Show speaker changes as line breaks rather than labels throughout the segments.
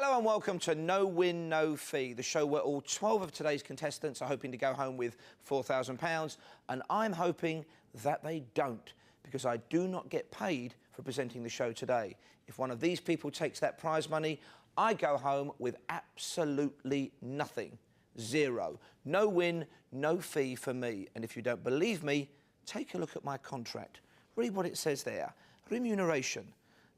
Hello and welcome to No Win, No Fee, the show where all 12 of today's contestants are hoping to go home with £4,000, and I'm hoping that they don't, because I do not get paid for presenting the show today. If one of these people takes that prize money, I go home with absolutely nothing. Zero. No win, no fee for me. And if you don't believe me, take a look at my contract. Read what it says there. Remuneration.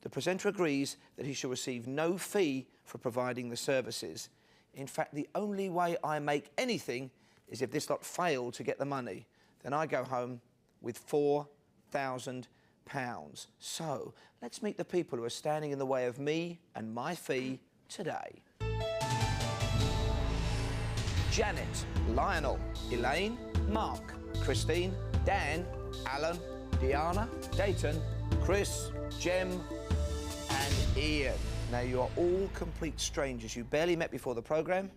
The presenter agrees that he shall receive no fee for providing the services. In fact, the only way I make anything is if this lot fail to get the money. Then I go home with £4,000. So, let's meet the people who are standing in the way of me and my fee today. Janet, Lionel, Elaine, Mark, Christine, Dan, Alan, Diana, Dayton, Chris, Jem, and Ian. Now, you are all complete strangers. You barely met before the programme,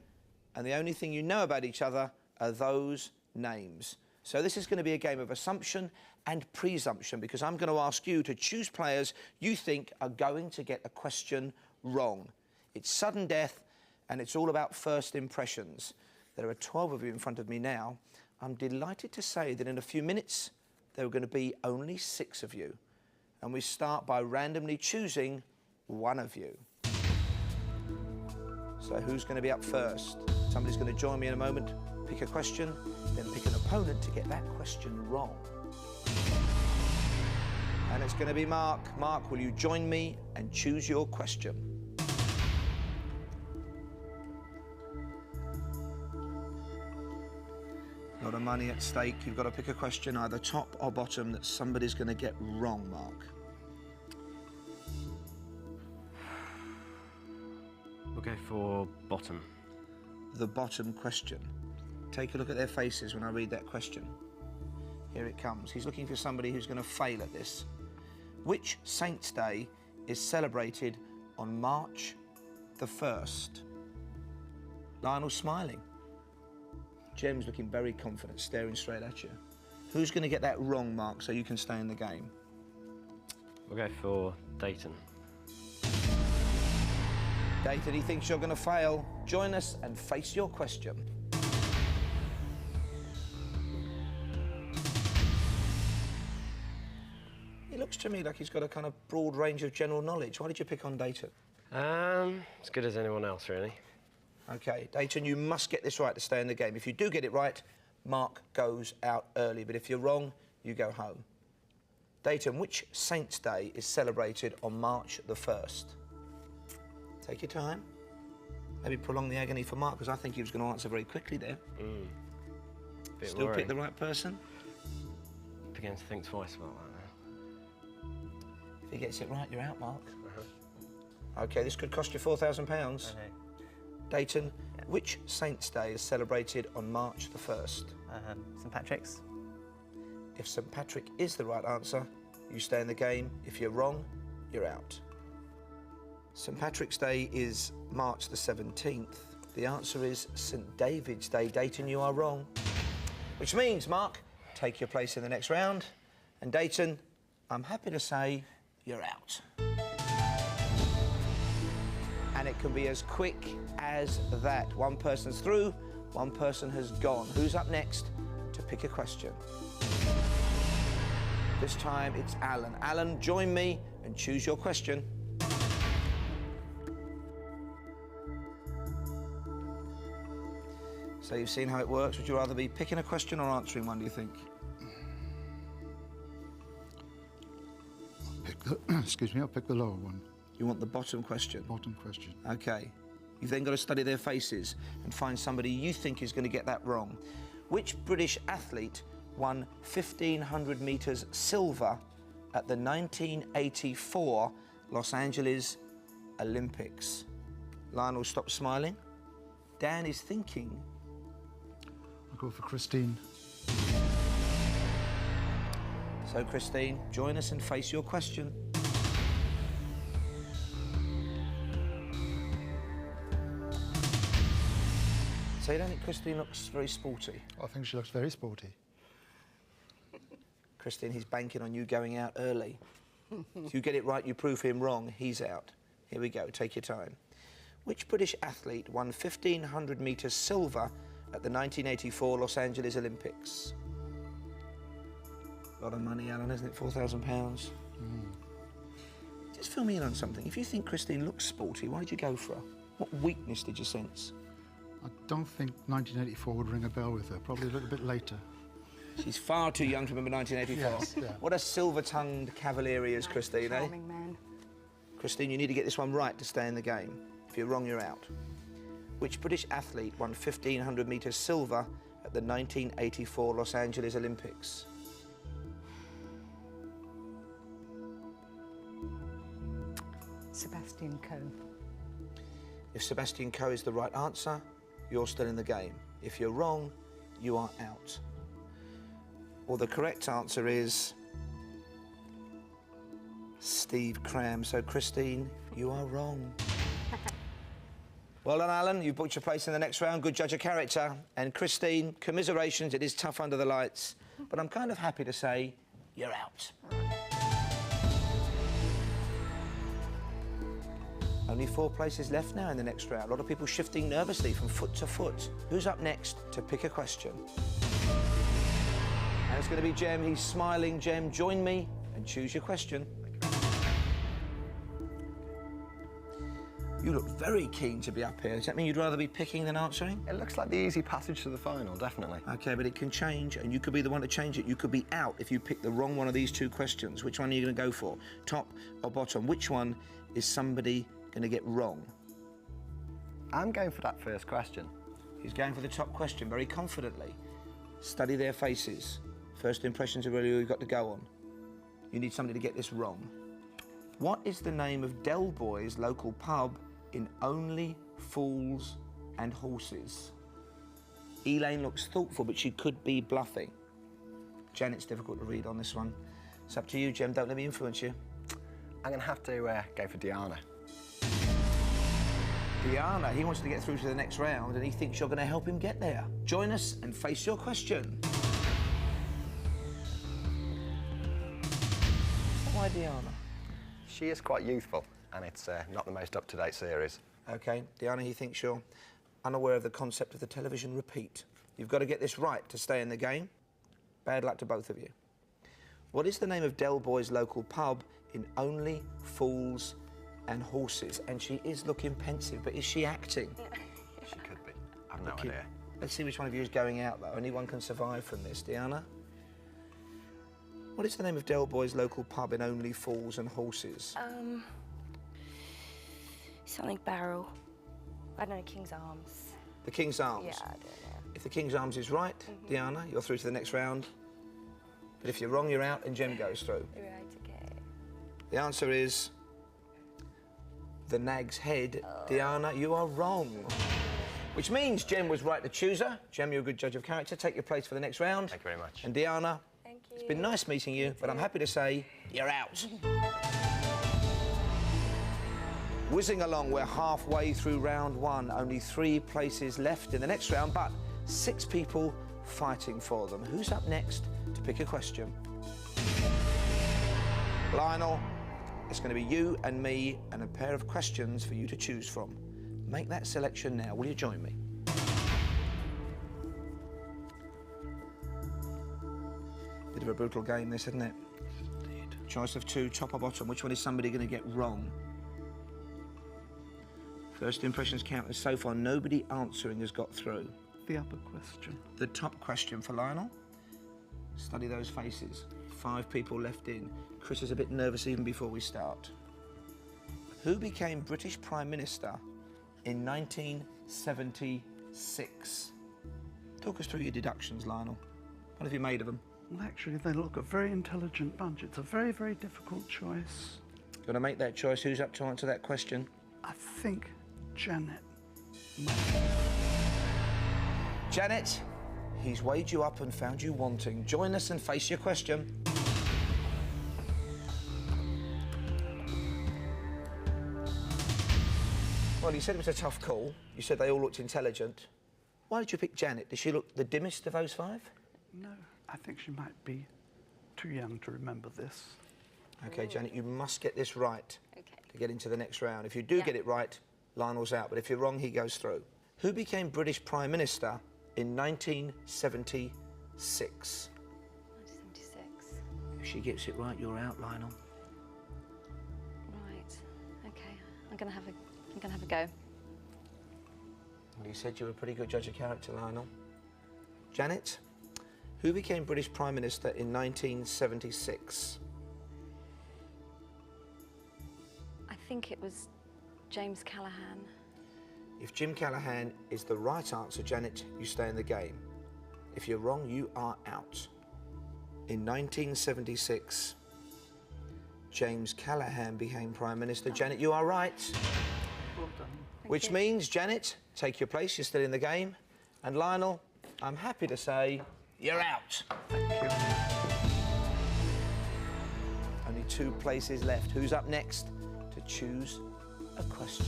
and the only thing you know about each other are those names. So this is going to be a game of assumption and presumption, because I'm going to ask you to choose players you think are going to get a question wrong. It's sudden death, and it's all about first impressions. There are 12 of you in front of me now. I'm delighted to say that in a few minutes, there are going to be only 6 of you. And we start by randomly choosing one of you. So who's going to be up first? Somebody's going to join me in a moment, pick a question, then pick an opponent to get that question wrong. And it's going to be Mark. Mark, will you join me and choose your question? A lot of money at stake. You've got to pick a question, either top or bottom, that somebody's going to get wrong, Mark.
We'll go for bottom.
The bottom question. Take a look at their faces when I read that question. Here it comes. He's looking for somebody who's going to fail at this. Which Saint's Day is celebrated on March the 1st? Lionel's smiling. Jem's looking very confident, staring straight at you. Who's going to get that wrong, Mark, so you can stay in the game?
We'll go for Dayton.
Dayton, he thinks you're going to fail. Join us and face your question. He looks to me like he's got a kind of broad range of general knowledge. Why did you pick on Dayton?
As good as anyone else, really.
OK, Dayton, you must get this right to stay in the game. If you do get it right, Mark goes out early. But if you're wrong, you go home. Dayton, which Saint's Day is celebrated on March the 1st? Take your time. Maybe prolong the agony for Mark, because I think he was going to answer very quickly there. Still pick the right person?
Beginning to think twice about that now.
If he gets it right, you're out, Mark. OK, this could cost you £4,000.
Okay.
Dayton, which Saint's Day is celebrated on March the 1st?
St Patrick's.
If St Patrick is the right answer, you stay in the game. If you're wrong, you're out. St Patrick's Day is March the 17th. The answer is St David's Day. Dayton, you are wrong. Which means, Mark, take your place in the next round. And Dayton, I'm happy to say you're out. And it can be as quick as that. One person's through, one person has gone. Who's up next to pick a question? This time it's Alan. Alan, join me and choose your question. So you've seen how it works. Would you rather be picking a question or answering one, do you think?
I'll pick the lower one.
You want the bottom question?
Bottom question.
OK. You've then got to study their faces and find somebody you think is going to get that wrong. Which British athlete won 1,500 metres silver at the 1984 Los Angeles Olympics? Lionel, stop smiling. Dan is thinking.
I'll go for Christine.
So, Christine, join us and face your question. So you don't think Christine looks very sporty?
I think she looks very sporty.
Christine, he's banking on you going out early. If you get it right, you prove him wrong, he's out. Here we go, take your time. Which British athlete won 1,500 metres silver at the 1984 Los Angeles Olympics? A lot of money, Alan, isn't it? £4,000. Just fill me in on something. If you think Christine looks sporty, why did you go for her? What weakness did you sense?
I don't think 1984 would ring a bell with her, probably a little bit later.
She's far too young to remember 1984.
Yes, yeah.
What a silver-tongued cavalier he is, Christine, eh?
Charming man.
Christine, you need to get this one right to stay in the game. If you're wrong, you're out. Which British athlete won 1,500 metres silver at the 1984 Los Angeles Olympics?
Sebastian Coe.
If Sebastian Coe is the right answer, you're still in the game. If you're wrong, you are out. Well, the correct answer is Steve Cram. So, Christine, you are wrong. Well done, Alan. You've booked your place in the next round. Good judge of character. And Christine, commiserations. It is tough under the lights. But I'm kind of happy to say you're out. Only 4 places left now in the next round. A lot of people shifting nervously from foot to foot. Who's up next to pick a question? And it's going to be Jem. He's smiling. Jem, join me and choose your question. You look very keen to be up here. Does that mean you'd rather be picking than answering?
It looks like the easy passage to the final, definitely.
OK, but it can change, and you could be the one to change it. You could be out if you pick the wrong one of these 2 questions. Which one are you going to go for? Top or bottom? Which one is somebody going to get wrong?
I'm going for that first question.
He's going for the top question very confidently. Study their faces. First impressions are really all you've got to go on. You need somebody to get this wrong. What is the name of Del Boy's local pub in Only Fools and Horses? Elaine looks thoughtful, but she could be bluffing. Janet's difficult to read on this one. It's up to you, Jem. Don't let me influence you.
I'm going to have to go for Diana.
Diana, he wants to get through to the next round, and he thinks you're going to help him get there. Join us and face your question. Why Diana?
She is quite youthful, and it's not the most up-to-date series.
OK, Diana, he thinks you're unaware of the concept of the television repeat. You've got to get this right to stay in the game. Bad luck to both of you. What is the name of Del Boy's local pub in Only Fools and Horses? And she is looking pensive, but is she acting?
She could be. I've no idea.
Let's see which one of you is going out, though. Only one can survive from this. Diana? What is the name of Del Boy's local pub in Only Fools and Horses?
Something Barrel. I don't know, King's Arms.
The King's Arms?
Yeah, I don't know.
If the King's Arms is right, Diana, you're through to the next round. But if you're wrong, you're out and Jem goes through.
Right, okay.
The answer is the Nag's Head. Diana, you are wrong. Which means Jem was right to choose her. Jem, you're a good judge of character. Take your place for the next round.
Thank you very much.
And Diana,
Thank you.
it's been nice meeting you, but I'm happy to say you're out. Whizzing along, we're halfway through round 1. Only 3 places left in the next round, but 6 people fighting for them. Who's up next to pick a question? Lionel, it's going to be you and me and a pair of questions for you to choose from. Make that selection now. Will you join me? Bit of a brutal game, this, isn't it? Indeed. Choice of 2, top or bottom. Which one is somebody going to get wrong? First impressions count, and so far nobody answering has got through.
The upper question.
The top question for Lionel. Study those faces. 5 people left in. Chris is a bit nervous even before we start. Who became British Prime Minister in 1976? Talk us through your deductions, Lionel. What have you made of them?
Well, actually, they look a very intelligent bunch. It's a very, very difficult choice.
Going to make that choice. Who's up to answer that question?
I think Janet.
Janet, he's weighed you up and found you wanting. Join us and face your question. Well, you said it was a tough call. You said they all looked intelligent. Why did you pick Janet? Did she look the dimmest of those 5?
No, I think she might be too young to remember this.
OK, Janet, you must get this right
Okay.
to get into the next round. If you do get it right, Lionel's out, but if you're wrong, he goes through. Who became British Prime Minister in 1976?
1976.
If she gets it right, you're out, Lionel.
Right. Okay. I'm gonna have a go.
Well, you said you were a pretty good judge of character, Lionel. Janet, who became British Prime Minister in 1976?
I think it was James Callaghan.
If Jim Callaghan is the right answer, Janet, you stay in the game. If you're wrong, you are out. In 1976, James Callaghan became Prime Minister. Janet, you are right.
Well done.
Which means, Janet, take your place, you're still in the game. And Lionel, I'm happy to say, you're out.
Thank you.
Only 2 places left. Who's up next to choose a question?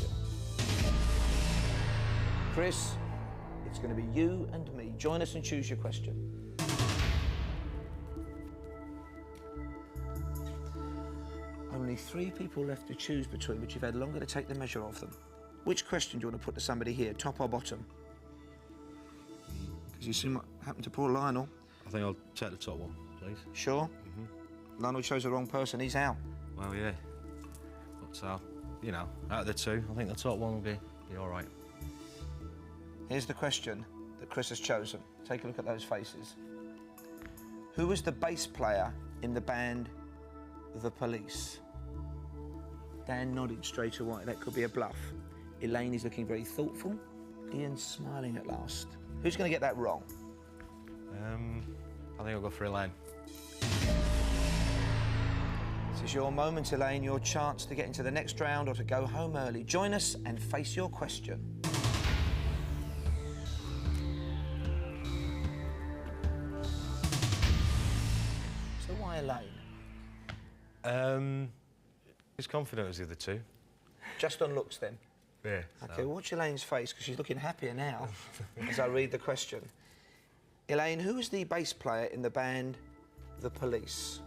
Chris, it's going to be you and me. Join us and choose your question. Only 3 people left to choose between, but you've had longer to take the measure of them. Which question do you want to put to somebody here, top or bottom? Because you see what happened to poor Lionel.
I think I'll take the top one, please.
Sure? Lionel chose the wrong person, he's out.
Well, yeah. But, you know, out of the 2, I think the top one will be all right.
Here's the question that Chris has chosen. Take a look at those faces. Who was the bass player in the band The Police? Dan nodded straight away. That could be a bluff. Elaine is looking very thoughtful. Ian's smiling at last. Who's going to get that wrong?
I think I'll go for Elaine.
This is your moment, Elaine, your chance to get into the next round or to go home early. Join us and face your question. So why Elaine?
As confident as the other 2.
Just on looks, then?
Yeah.
OK, watch Elaine's face, because she's looking happier now as I read the question. Elaine, who was the bass player in the band The Police?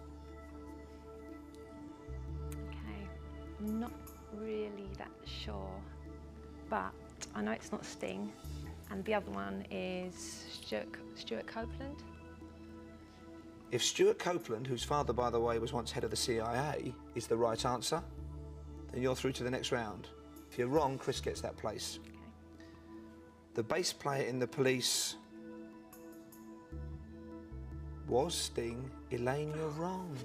Okay, I'm not really that sure, but I know it's not Sting, and the other one is Stuart Copeland.
If Stuart Copeland, whose father, by the way, was once head of the CIA, is the right answer, then you're through to the next round. If you're wrong, Chris gets that place.
Okay.
The bass player in The Police was Sting. Elaine, you're wrong.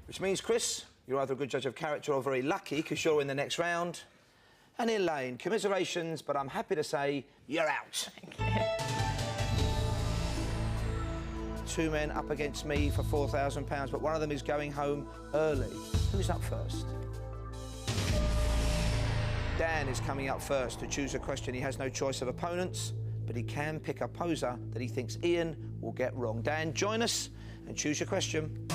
Which means, Chris, you're either a good judge of character or very lucky, because you're in the next round. And Elaine, commiserations, but I'm happy to say you're out.
Thank you.
2 men up against me for £4,000, but one of them is going home early. Who's up first? Dan is coming up first to choose a question. He has no choice of opponents, but he can pick a poser that he thinks Ian will get wrong. Dan, join us and choose your question.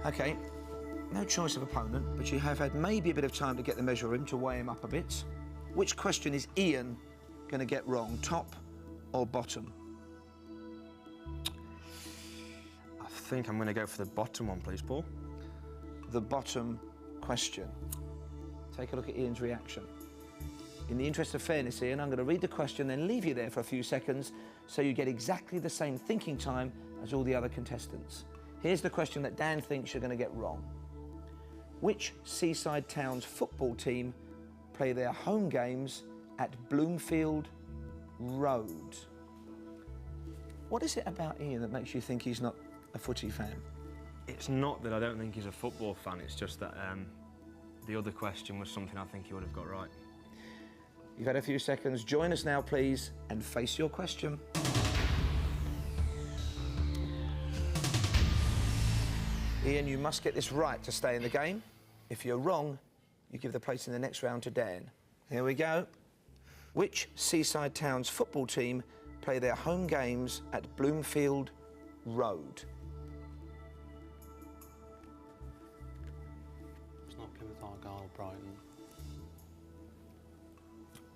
OK, no choice of opponent, but you have had maybe a bit of time to get the measure of him, to weigh him up a bit. Which question is Ian going to get wrong, top or bottom?
I think I'm going to go for the bottom one, please, Paul.
The bottom question. Take a look at Ian's reaction. In the interest of fairness, Ian, I'm going to read the question, then leave you there for a few seconds so you get exactly the same thinking time as all the other contestants. Here's the question that Dan thinks you're going to get wrong. Which seaside town's football team play their home games at Bloomfield Road? What is it about Ian that makes you think he's not a footy fan?
It's not that I don't think he's a football fan, it's just that the other question was something I think he would have got right.
You've had a few seconds. Join us now, please, and face your question. Ian, you must get this right to stay in the game. If you're wrong, you give the place in the next round to Dan. Here we go. Which seaside town's football team play their home games at Bloomfield Road?
It's not Plymouth Argyle, Brighton.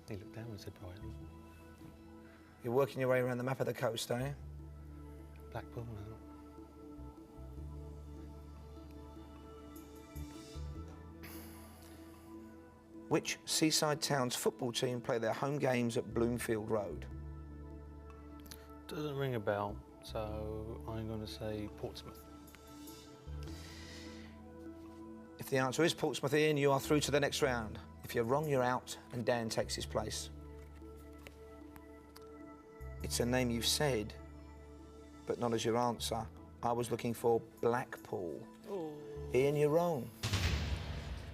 He looked down and said Brighton.
You're working your way around the map of the coast, are you?
Blackpool now.
Which seaside town's football team play their home games at Bloomfield Road?
Doesn't ring a bell, so I'm going to say Portsmouth.
If the answer is Portsmouth, Ian, you are through to the next round. If you're wrong, you're out, and Dan takes his place. It's a name you've said, but not as your answer. I was looking for Blackpool. Oh. Ian, you're wrong.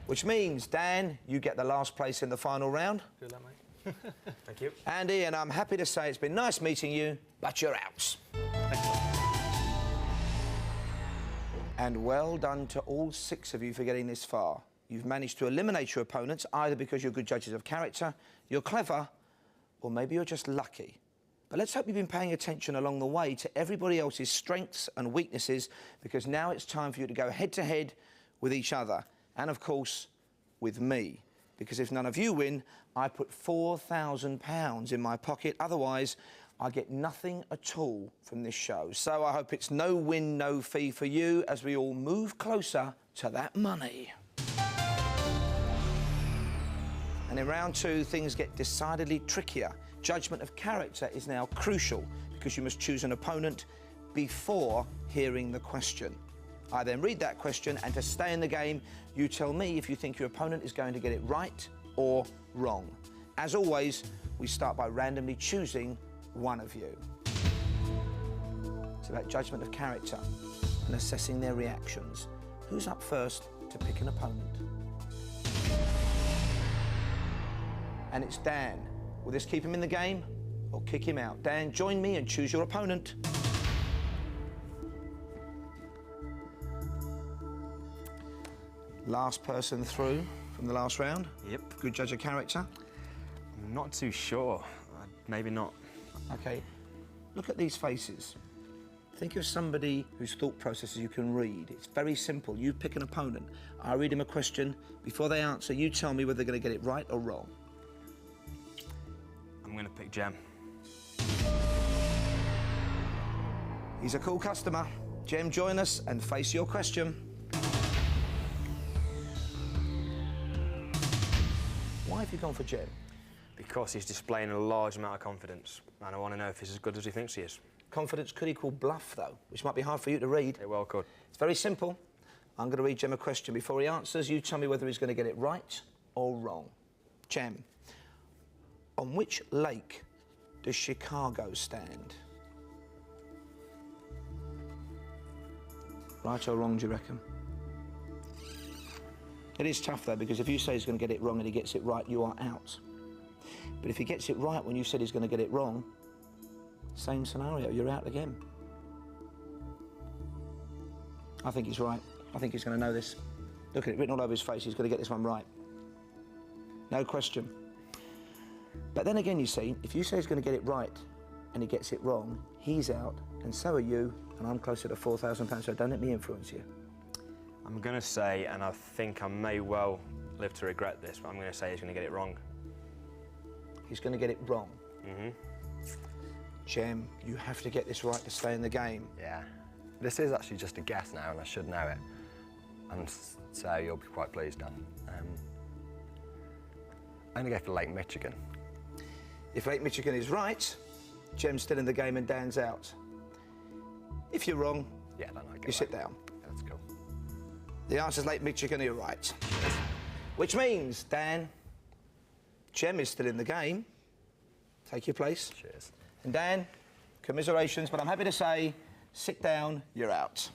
Which means, Dan, you get the last place in the final round.
Good luck, mate. Thank you.
And Ian, I'm happy to say it's been nice meeting you, but you're out. And well done to all 6 of you for getting this far. You've managed to eliminate your opponents, either because you're good judges of character, you're clever, or maybe you're just lucky. But let's hope you've been paying attention along the way to everybody else's strengths and weaknesses, because now it's time for you to go head-to-head with each other. And, of course, with me. Because if none of you win, I put £4,000 in my pocket. Otherwise, I get nothing at all from this show. So I hope it's no win, no fee for you as we all move closer to that money. And in round 2, things get decidedly trickier. Judgment of character is now crucial because you must choose an opponent before hearing the question. I then read that question, and to stay in the game, you tell me if you think your opponent is going to get it right or wrong. As always, we start by randomly choosing one of you. It's about judgment of character and assessing their reactions. Who's up first to pick an opponent? And it's Dan. Will this keep him in the game or kick him out? Dan, join me and choose your opponent. Last person through from the last round.
Yep.
Good judge of character.
I'm not too sure. Maybe not.
OK. Look at these faces. Think of somebody whose thought processes you can read. It's very simple. You pick an opponent. I read him a question. Before they answer, you tell me whether they're going to get it right or wrong.
I'm going to pick Jem.
He's a cool customer. Jem, join us and face your question. Why have you gone for Jem?
Because he's displaying a large amount of confidence, and I want to know if he's as good as he thinks he is.
Confidence could equal bluff, though, which might be hard for you to read.
It well could.
It's very simple. I'm going to read Jem a question. Before he answers, you tell me whether he's going to get it right or wrong. Jem, on which lake does Chicago stand? Right or wrong, do you reckon? It is tough, though, because if you say he's going to get it wrong and he gets it right, you are out. But if he gets it right when you said he's going to get it wrong, same scenario, you're out again. I think he's right. I think he's going to know this. Look at it, written all over his face. He's going to get this one right. No question. But then again, you see, if you say he's going to get it right and he gets it wrong, he's out, and so are you, and I'm closer to £4,000, so don't let me influence you.
I'm going to say, and I think I may well live to regret this, but I'm going to say he's going to get it wrong.
He's going to get it wrong?
Mm-hmm.
Jem, you have to get this right to stay in the game.
Yeah. This is actually just a guess now, and I should know it. And so you'll be quite pleased, Dan. I'm going to go for Lake Michigan.
If Lake Michigan is right, Jem's still in the game and Dan's out. If you're wrong,
yeah, then I
you sit down.
Yeah, that's cool.
The answer's Lake Michigan, you're right. Which means, Dan, Jem is still in the game. Take your place.
Cheers.
And Dan, commiserations, but I'm happy to say, sit down, you're out.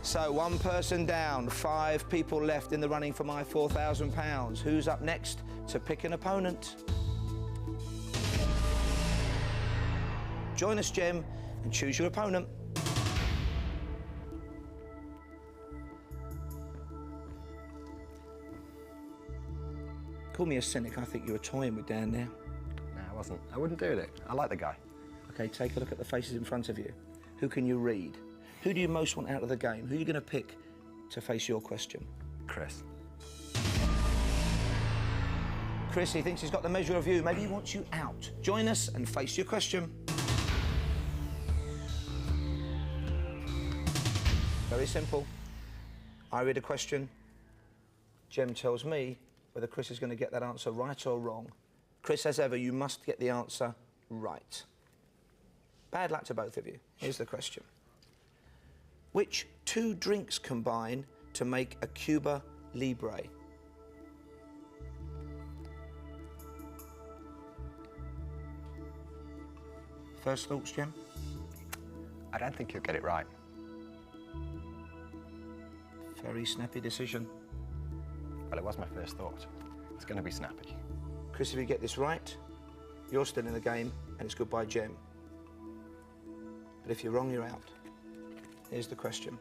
So, one person down, 5 people left in the running for my £4,000. Who's up next to pick an opponent? Join us, Jem, and choose your opponent. Call me a cynic. I think you were toying with Dan there.
No, I wasn't. I wouldn't do it. I like the guy.
OK, take a look at the faces in front of you. Who can you read? Who do you most want out of the game? Who are you going to pick to face your question?
Chris.
Chris, he thinks he's got the measure of you. Maybe he wants you out. Join us and face your question. Very simple. I read a question. Jem tells me whether Chris is going to get that answer right or wrong. Chris, as ever, you must get the answer right. Bad luck to both of you. Here's the question. Which two drinks combine to make a Cuba Libre? First thoughts, Jem?
I don't think you'll get it right.
Very snappy decision.
Well, it was my first thought. It's going to be snappy.
Chris, if you get this right, you're still in the game, and it's goodbye, Jem. But if you're wrong, you're out. Here's the question.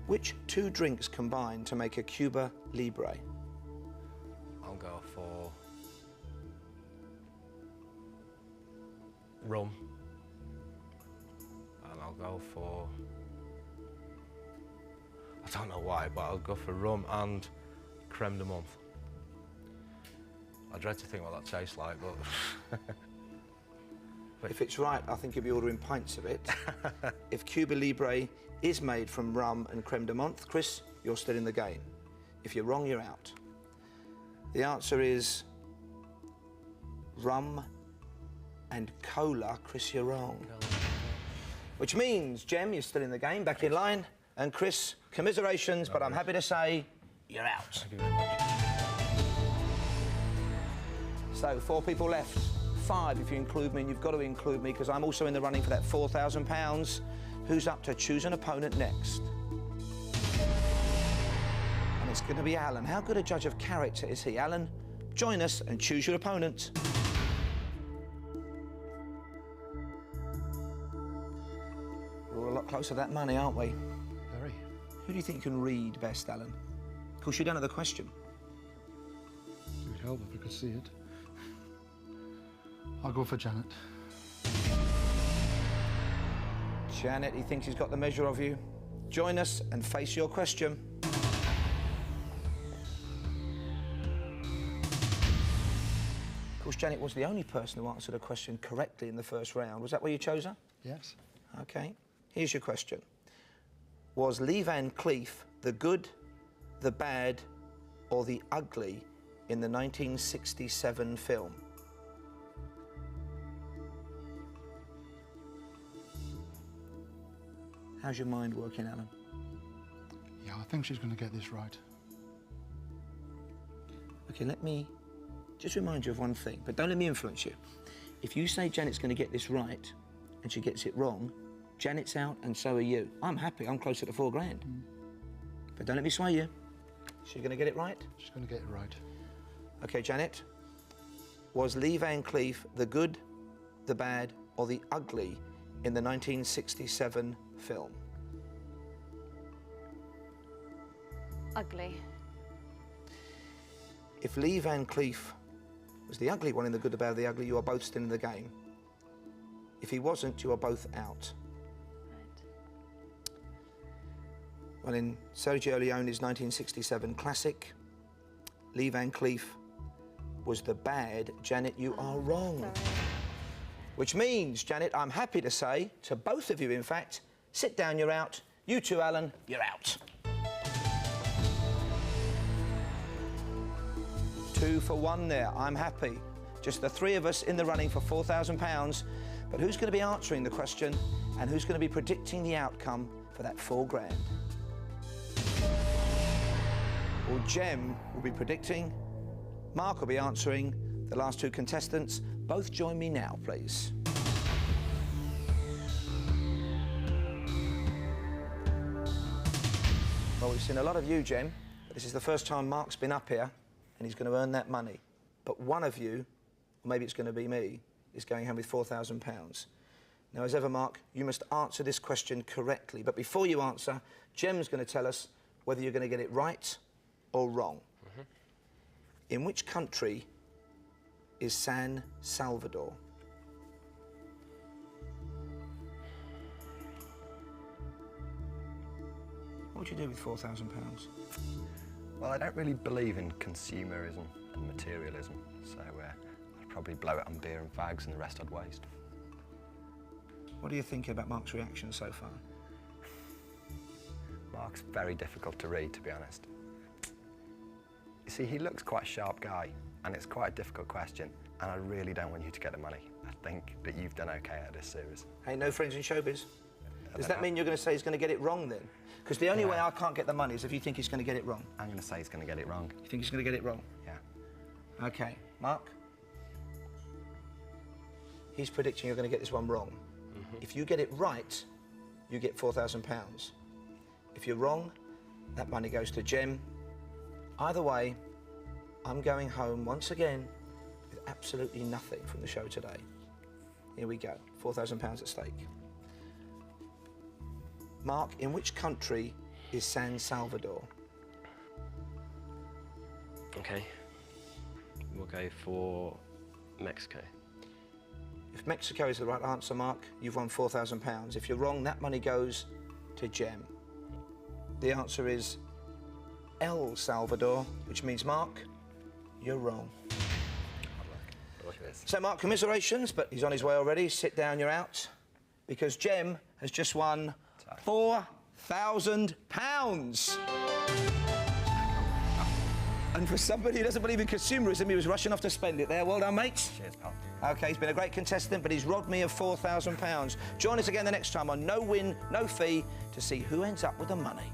Which two drinks combine to make a Cuba Libre?
I'll go for rum. And I'll go for... I don't know why, but I'll go for rum and creme de menthe. I dread to think what that tastes like, but...
If it's right, I think you'll be ordering pints of it. If Cuba Libre is made from rum and creme de menthe, Chris, you're still in the game. If you're wrong, you're out. The answer is rum and cola. Chris, you're wrong. Which means, Jem, you're still in the game, back in line. And Chris, commiserations, but I'm happy to say you're out.
Thank you very much.
So, 4 people left. 5 if you include me, and you've got to include me because I'm also in the running for that £4,000. Who's up to choose an opponent next? And it's going to be Alan. How good a judge of character is he? Alan, join us and choose your opponent. We're all a lot closer to that money, aren't we?
Very.
Who do you think you can read best, Alan? Of course, you don't know the question.
It would help if we could see it. I'll go for Janet.
Janet, he thinks he's got the measure of you. Join us and face your question. Of course, Janet was the only person who answered a question correctly in the first round. Was that why you chose her?
Yes.
OK. Here's your question. Was Lee Van Cleef the good, the bad, or the ugly in the 1967 film? How's your mind working, Alan?
Yeah, I think she's going to get this right.
OK, let me just remind you of one thing, but don't let me influence you. If you say Janet's going to get this right and she gets it wrong, Janet's out and so are you. I'm happy, I'm closer to £4,000. But don't let me sway you. She's going to get it right?
She's going to get it right.
OK, Janet. Was Lee Van Cleef the good, the bad, or the ugly in the 1967 film?
Ugly.
If Lee Van Cleef was the ugly one in the good, the bad, the ugly, you are both still in the game. If he wasn't, you are both out.
Right.
Well, in Sergio Leone's 1967 classic, Lee Van Cleef was the bad. Janet, you are wrong.
Sorry.
Which means, Janet, I'm happy to say, to both of you, in fact, sit down, you're out. You too, Alan, you're out. 2 for 1 there. I'm happy. Just the 3 of us in the running for £4,000. But who's going to be answering the question and who's going to be predicting the outcome for that £4,000? Well, Jem will be predicting. Mark will be answering. The last 2 contestants, both join me now, please. Well, we've seen a lot of you, Jem, but this is the first time Mark's been up here and he's going to earn that money. But one of you, or maybe it's going to be me, is going home with £4,000. Now, as ever, Mark, you must answer this question correctly. But before you answer, Jem's going to tell us whether you're going to get it right or wrong. In which country is San Salvador? What would you do with £4,000?
Well, I don't really believe in consumerism and materialism, so I'd probably blow it on beer and fags and the rest I'd waste.
What do you think about Mark's reaction so far?
Mark's very difficult to read, to be honest. You see, he looks quite a sharp guy, and it's quite a difficult question, and I really don't want you to get the money. I think that you've done okay out of this series.
Hey, no friends in showbiz? Does that mean you're going to say he's going to get it wrong then? Because the only way I can't get the money is if you think he's going to get it wrong.
I'm going to say he's going to get it wrong.
You think he's going to get it wrong?
Yeah.
OK. Mark? He's predicting you're going to get this one wrong. If you get it right, you get £4,000. If you're wrong, that money goes to Jem. Either way, I'm going home once again with absolutely nothing from the show today. Here we go, £4,000 at stake. Mark, in which country is San Salvador?
Okay. We'll go for Mexico.
If Mexico is the right answer, Mark, you've won £4,000. If you're wrong, that money goes to Jem. The answer is El Salvador, which means, Mark, you're wrong. So, Mark, commiserations, but he's on his way already. Sit down, you're out. Because Jem has just won £4,000. And for somebody who doesn't believe in consumerism, he was rushing off to spend it there. Well done, mate.
Cheers, pal.
OK, he's been a great contestant, but he's robbed me of £4,000. Join us again the next time on No Win, No Fee to see who ends up with the money.